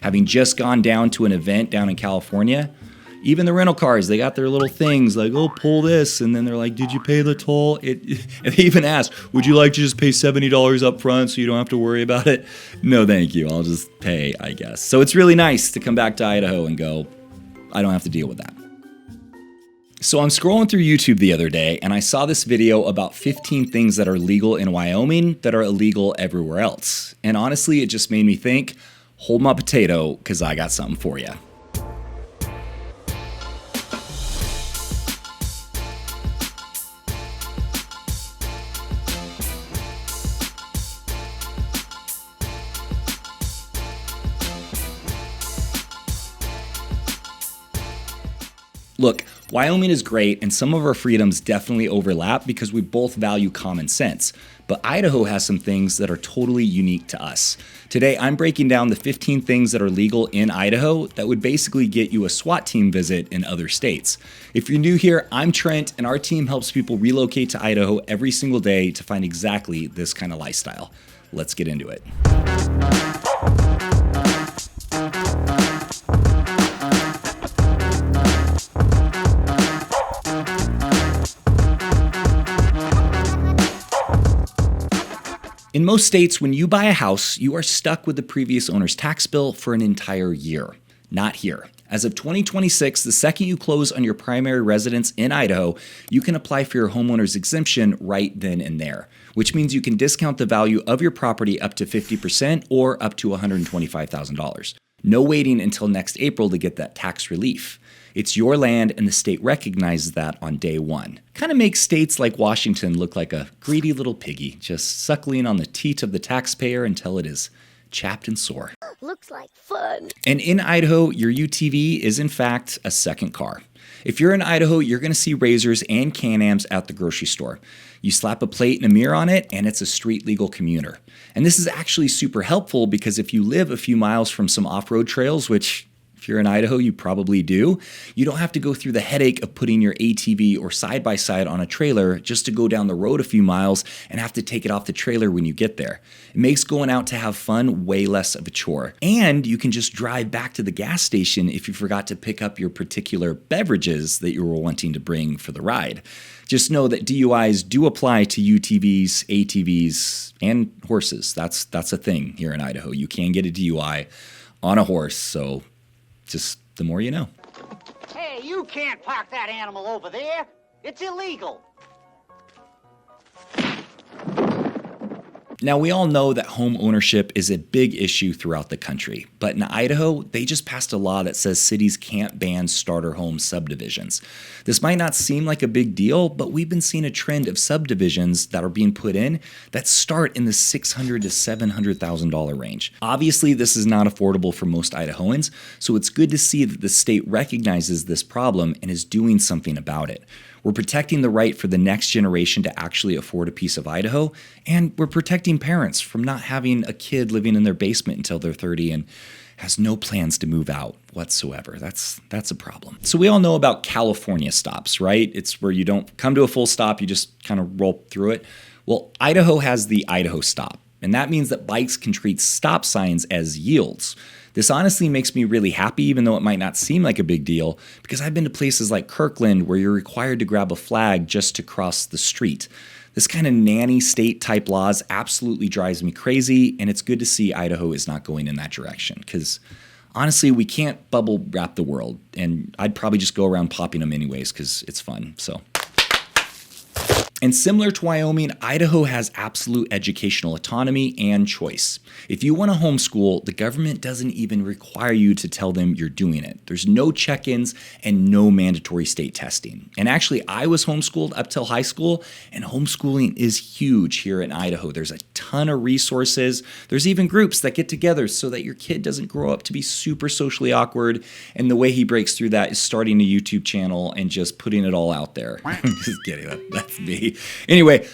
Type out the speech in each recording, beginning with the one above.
Having just gone down to an event down in California, even the rental cars, they got their little things like, oh, pull this. And then they're like, did you pay the toll? And they even ask, would you like to just pay $70 up front so you don't have to worry about it? No, thank you. I'll just pay, I guess. So it's really nice to come back to Idaho and go, I don't have to deal with that. So I'm scrolling through YouTube the other day and I saw this video about 15 things that are legal in Wyoming that are illegal everywhere else. And honestly, it just made me think, hold my potato, because I got something for you. Look, Wyoming is great, and some of our freedoms definitely overlap because we both value common sense. But Idaho has some things that are totally unique to us. Today, I'm breaking down the 15 things that are legal in Idaho that would basically get you a SWAT team visit in other states. If you're new here, I'm Trent, and our team helps people relocate to Idaho every single day to find exactly this kind of lifestyle. Let's get into it. In most states, when you buy a house, you are stuck with the previous owner's tax bill for an entire year. Not here. As of 2026, the second you close on your primary residence in Idaho, you can apply for your homeowner's exemption right then and there, which means you can discount the value of your property up to 50% or up to $125,000. No waiting until next April to get that tax relief. It's your land and the state recognizes that on day one. Kind of makes states like Washington look like a greedy little piggy, just suckling on the teat of the taxpayer until it is chapped and sore. Looks like fun. And in Idaho, your UTV is in fact a second car. If you're in Idaho, you're going to see Razors and Can-Ams at the grocery store. You slap a plate and a mirror on it, and it's a street legal commuter. And this is actually super helpful because if you live a few miles from some off-road trails, which if you're in Idaho, you probably do, you don't have to go through the headache of putting your ATV or side-by-side on a trailer just to go down the road a few miles and have to take it off the trailer when you get there. It makes going out to have fun way less of a chore. And you can just drive back to the gas station if you forgot to pick up your particular beverages that you were wanting to bring for the ride. Just know that DUIs do apply to UTVs, ATVs, and horses. That's a thing here in Idaho. You can get a DUI on a horse, so just the more you know. Hey, you can't park that animal over there. It's illegal. Now, we all know that home ownership is a big issue throughout the country, but in Idaho, they just passed a law that says cities can't ban starter home subdivisions. This might not seem like a big deal, but we've been seeing a trend of subdivisions that are being put in that start in the $600,000 to $700,000 range. Obviously, this is not affordable for most Idahoans, so it's good to see that the state recognizes this problem and is doing something about it. We're protecting the right for the next generation to actually afford a piece of Idaho, and we're protecting parents from not having a kid living in their basement until they're 30 and has no plans to move out whatsoever. That's a problem. So we all know about California stops, right? It's where you don't come to a full stop, you just kind of roll through it. Well, Idaho has the Idaho stop, and that means that bikes can treat stop signs as yields. This honestly makes me really happy, even though it might not seem like a big deal, because I've been to places like Kirkland where you're required to grab a flag just to cross the street. This kind of nanny state type laws absolutely drives me crazy, and it's good to see Idaho is not going in that direction, because honestly, we can't bubble wrap the world, and I'd probably just go around popping them anyways because it's fun, so. And similar to Wyoming, Idaho has absolute educational autonomy and choice. If you want to homeschool, the government doesn't even require you to tell them you're doing it. There's no check-ins and no mandatory state testing. And actually, I was homeschooled up till high school, and homeschooling is huge here in Idaho. There's a ton of resources. There's even groups that get together so that your kid doesn't grow up to be super socially awkward. And the way he breaks through that is starting a YouTube channel and just putting it all out there. Just kidding, that's me. Anyway,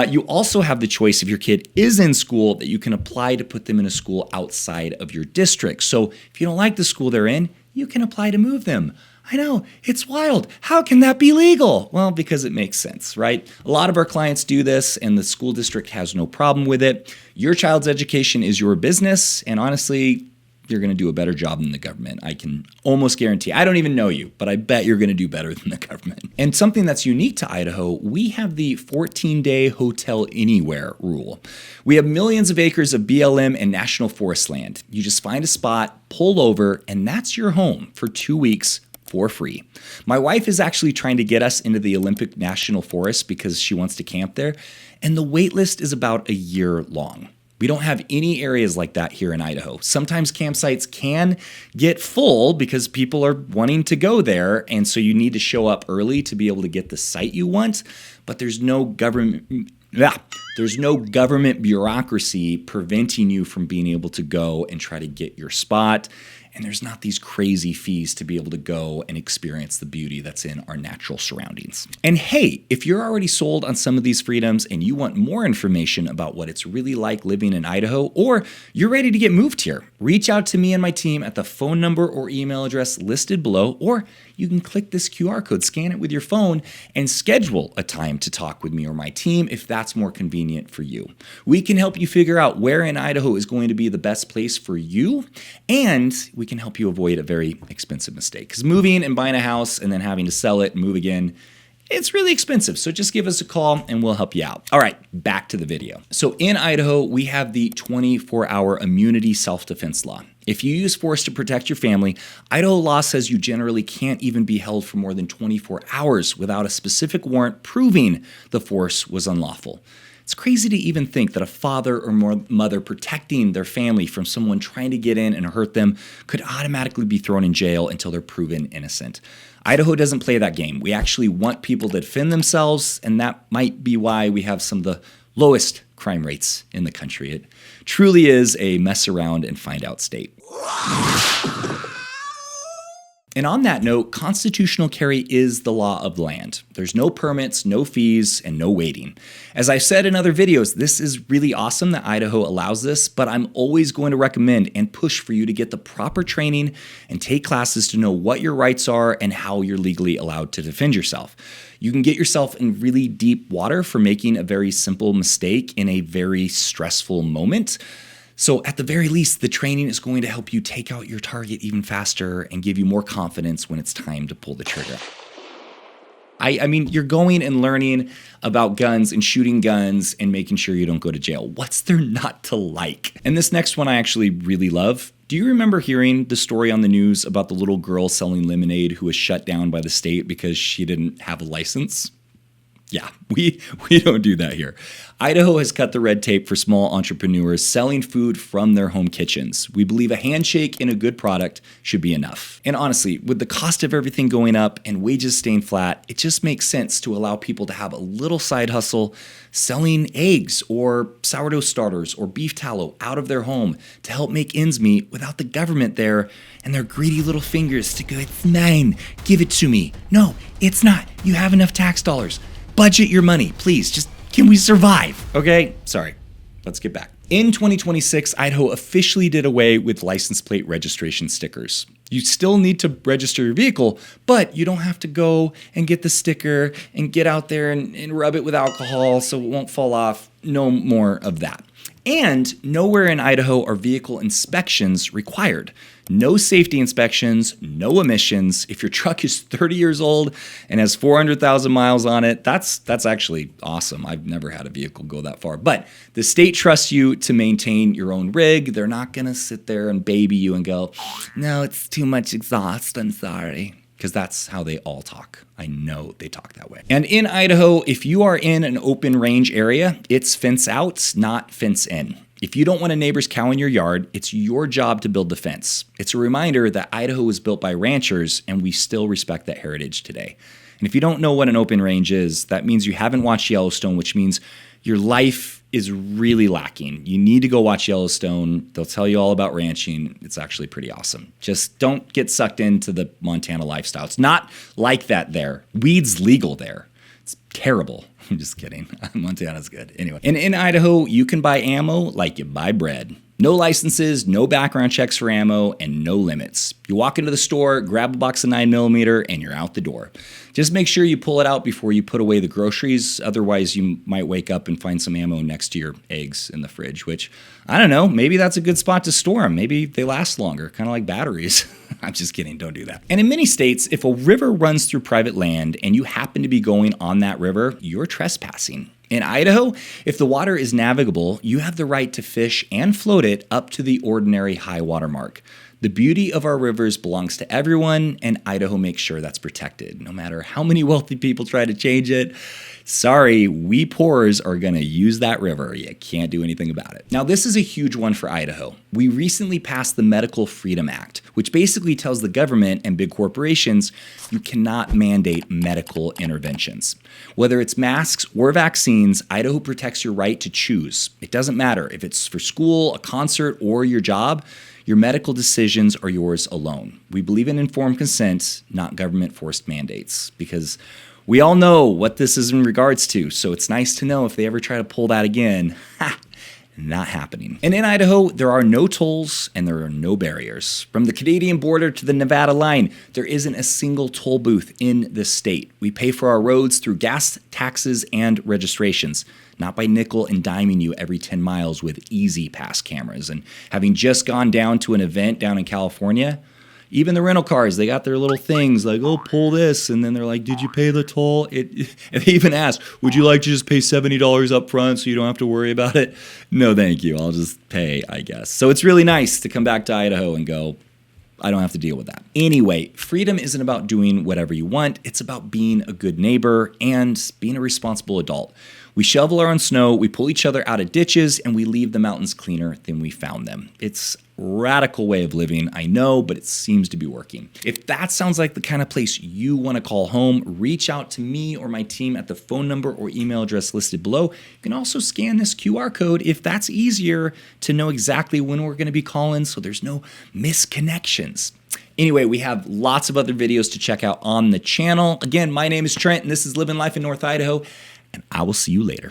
you also have the choice if your kid is in school that you can apply to put them in a school outside of your district. So if you don't like the school they're in, you can apply to move them. I know, it's wild. How can that be legal? Well, because it makes sense, right? A lot of our clients do this and the school district has no problem with it. Your child's education is your business, and honestly, you're going to do a better job than the government. I can almost guarantee. I don't even know you, but I bet you're going to do better than the government. And something that's unique to Idaho, we have the 14-day hotel anywhere rule. We have millions of acres of BLM and national forest land. You just find a spot, pull over, and that's your home for 2 weeks for free. My wife is actually trying to get us into the Olympic National Forest because she wants to camp there, and the wait list is about a year long. We don't have any areas like that here in Idaho. Sometimes campsites can get full because people are wanting to go there, and so you need to show up early to be able to get the site you want, but there's no government bureaucracy preventing you from being able to go and try to get your spot. And there's not these crazy fees to be able to go and experience the beauty that's in our natural surroundings. And hey, if you're already sold on some of these freedoms and you want more information about what it's really like living in Idaho, or you're ready to get moved here, reach out to me and my team at the phone number or email address listed below, or you can click this QR code, scan it with your phone, and schedule a time to talk with me or my team if that's more convenient for you. We can help you figure out where in Idaho is going to be the best place for you, and we can help you avoid a very expensive mistake. Because moving and buying a house and then having to sell it and move again, it's really expensive. So just give us a call and we'll help you out. All right, back to the video. So in Idaho, we have the 24-hour immunity self-defense law. If you use force to protect your family, Idaho law says you generally can't even be held for more than 24 hours without a specific warrant proving the force was unlawful. It's crazy to even think that a father or mother protecting their family from someone trying to get in and hurt them could automatically be thrown in jail until they're proven innocent. Idaho doesn't play that game. We actually want people to defend themselves, and that might be why we have some of the lowest crime rates in the country. It truly is a mess around and find out state. And on that note, constitutional carry is the law of the land. There's no permits, no fees, and no waiting. As I've said in other videos, this is really awesome that Idaho allows this, but I'm always going to recommend and push for you to get the proper training and take classes to know what your rights are and how you're legally allowed to defend yourself. You can get yourself in really deep water for making a very simple mistake in a very stressful moment. So at the very least, the training is going to help you take out your target even faster and give you more confidence when it's time to pull the trigger. I mean, you're going and learning about guns and shooting guns and making sure you don't go to jail. What's there not to like? And this next one I actually really love. Do you remember hearing the story on the news about the little girl selling lemonade who was shut down by the state because she didn't have a license? Yeah, we don't do that here. Idaho has cut the red tape for small entrepreneurs selling food from their home kitchens. We believe a handshake and a good product should be enough. And honestly, with the cost of everything going up and wages staying flat, it just makes sense to allow people to have a little side hustle selling eggs or sourdough starters or beef tallow out of their home to help make ends meet without the government there and their greedy little fingers to go, "It's mine, give it to me." No, it's not. You have enough tax dollars. Budget your money, please. Just, can we survive? Okay? Sorry. Let's get back. In 2026, Idaho officially did away with license plate registration stickers. You still need to register your vehicle, but you don't have to go and get the sticker and get out there and rub it with alcohol so it won't fall off. No more of that. And nowhere in Idaho are vehicle inspections required. No safety inspections, no emissions. If your truck is 30 years old and has 400,000 miles on it, that's actually awesome. I've never had a vehicle go that far. But the state trusts you to maintain your own rig. They're not going to sit there and baby you and go, "No, it's too much exhaust, I'm sorry." Because that's how they all talk. I know they talk that way. And in Idaho, if you are in an open range area, it's fence out, not fence in. If you don't want a neighbor's cow in your yard, it's your job to build the fence. It's a reminder that Idaho was built by ranchers and we still respect that heritage today. And if you don't know what an open range is, that means you haven't watched Yellowstone, which means your life is really lacking. You need to go watch Yellowstone. They'll tell you all about ranching. It's actually pretty awesome. Just don't get sucked into the Montana lifestyle. It's not like that there. Weed's legal there. It's terrible. I'm just kidding. Montana's good. Anyway, and in Idaho, you can buy ammo like you buy bread. No licenses, no background checks for ammo, and no limits. You walk into the store, grab a box of 9mm, and you're out the door. Just make sure you pull it out before you put away the groceries. Otherwise, you might wake up and find some ammo next to your eggs in the fridge, which, I don't know, maybe that's a good spot to store them. Maybe they last longer, kind of like batteries. I'm just kidding, don't do that. And in many states, if a river runs through private land and you happen to be going on that river, you're trespassing. In Idaho, if the water is navigable, you have the right to fish and float it up to the ordinary high water mark. The beauty of our rivers belongs to everyone, and Idaho makes sure that's protected. No matter how many wealthy people try to change it, sorry, we poors are going to use that river. You can't do anything about it. Now, this is a huge one for Idaho. We recently passed the Medical Freedom Act, which basically tells the government and big corporations you cannot mandate medical interventions. Whether it's masks or vaccines, Idaho protects your right to choose. It doesn't matter if it's for school, a concert, or your job. Your medical decisions are yours alone. We believe in informed consent, not government-forced mandates, because we all know what this is in regards to, so it's nice to know if they ever try to pull that again. Ha! Not happening. And in Idaho, there are no tolls and there are no barriers. From the Canadian border to the Nevada line, there isn't a single toll booth in the state. We pay for our roads through gas, taxes, and registrations, not by nickel and diming you every 10 miles with Easy Pass cameras. And having just gone down to an event down in California, even the rental cars, they got their little things like, oh, pull this. And then they're like, did you pay the toll? And they even ask, would you like to just pay $70 up front so you don't have to worry about it? No, thank you. I'll just pay, I guess. So it's really nice to come back to Idaho and go, I don't have to deal with that. Anyway, freedom isn't about doing whatever you want. It's about being a good neighbor and being a responsible adult. We shovel our own snow, we pull each other out of ditches, and we leave the mountains cleaner than we found them. It's a radical way of living, I know, but it seems to be working. If that sounds like the kind of place you want to call home, reach out to me or my team at the phone number or email address listed below. You can also scan this QR code if that's easier to know exactly when we're going to be calling so there's no misconnections. Anyway, we have lots of other videos to check out on the channel. Again, my name is Trent, and this is Living Life in North Idaho, and I will see you later.